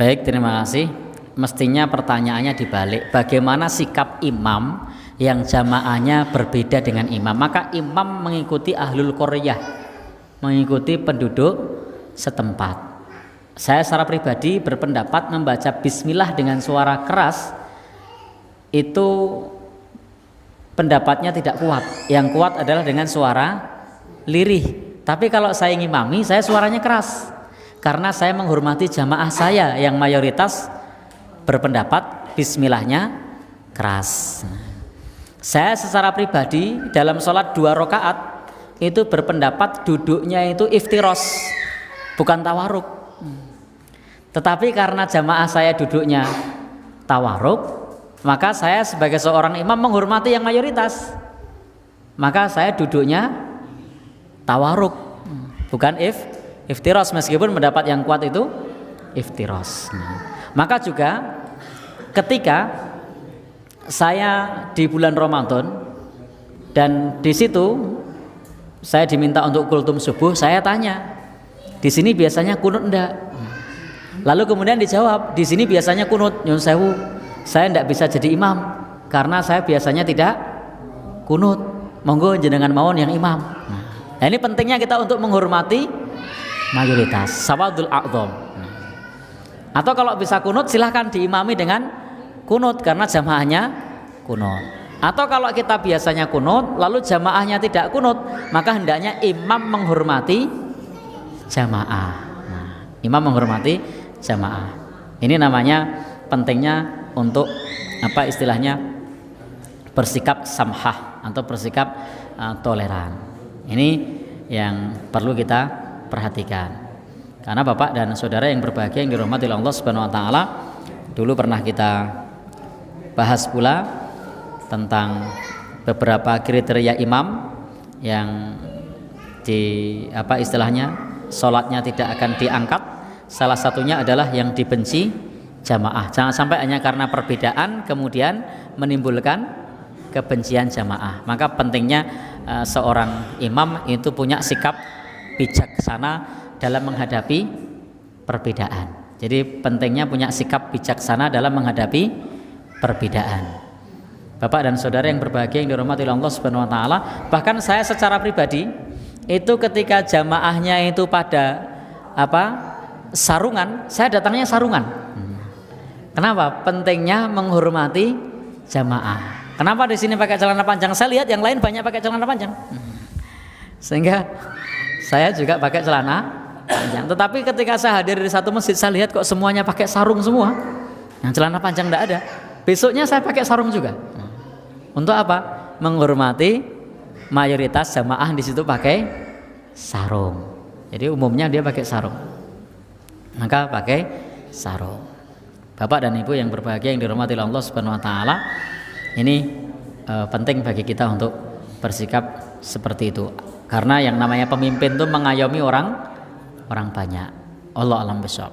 Baik, terima kasih. Mestinya pertanyaannya dibalik. Bagaimana sikap imam yang jamaahnya berbeda dengan imam? Maka imam mengikuti ahlul qaryah, mengikuti penduduk setempat. Saya secara pribadi berpendapat membaca bismillah dengan suara keras itu pendapatnya tidak kuat. Yang kuat adalah dengan suara lirih. Tapi kalau saya ngimami, saya suaranya keras karena saya menghormati jamaah saya yang mayoritas berpendapat bismillahnya keras. Saya secara pribadi dalam sholat 2 rakaat itu berpendapat duduknya itu iftiros, bukan tawaruk. Tetapi karena jamaah saya duduknya tawaruk, maka saya sebagai seorang imam menghormati yang mayoritas, maka saya duduknya tawaruk, bukan iftiros, meskipun pendapat yang kuat itu iftiros. Maka juga ketika saya di bulan Ramadan dan di situ saya diminta untuk kultum subuh, saya tanya, di sini biasanya kunut enggak? Lalu kemudian dijawab, di sini biasanya kunut. Nyun sewu, saya enggak bisa jadi imam karena saya biasanya tidak kunut. Monggo jenengan mawon yang imam. Nah, ini pentingnya kita untuk menghormati mayoritas. Sawadul a'dham. Atau kalau bisa kunut silahkan diimami dengan kunut karena jamaahnya kunut. Atau kalau kita biasanya kunut lalu jamaahnya tidak kunut, maka hendaknya imam menghormati jamaah. Nah, imam menghormati jamaah. Ini namanya pentingnya untuk apa istilahnya bersikap samhah atau bersikap toleran. Ini yang perlu kita perhatikan. Karena Bapak dan Saudara yang berbahagia yang dirahmati Allah Subhanahu wa taala, dulu pernah kita bahas pula tentang beberapa kriteria imam yang di apa istilahnya sholatnya tidak akan diangkat. Salah satunya adalah yang dibenci jamaah. Jangan sampai hanya karena perbedaan kemudian menimbulkan kebencian jamaah. Maka pentingnya seorang imam itu punya sikap bijaksana dalam menghadapi perbedaan. Jadi pentingnya punya sikap bijaksana dalam menghadapi perbedaan. Bapak dan Saudara yang berbahagia yang dirahmati Allah Subhanahu wa taala, bahkan saya secara pribadi itu ketika jamaahnya itu pada sarungan, saya datangnya sarungan. Kenapa? Pentingnya menghormati jamaah. Kenapa di sini pakai celana panjang? Saya lihat yang lain banyak pakai celana panjang, sehingga saya juga pakai celana panjang. Tetapi ketika saya hadir di satu masjid, saya lihat kok semuanya pakai sarung semua, yang celana panjang tidak ada. Besoknya saya pakai sarung juga. Untuk apa? Menghormati mayoritas jamaah di situ pakai sarung. Jadi umumnya dia pakai sarung, maka pakai sarung. Bapak dan Ibu yang berbahagia yang dirahmati Allah Subhanahu wa taala, ini penting bagi kita untuk bersikap seperti itu. Karena yang namanya pemimpin itu mengayomi orang banyak. Allah alam besar.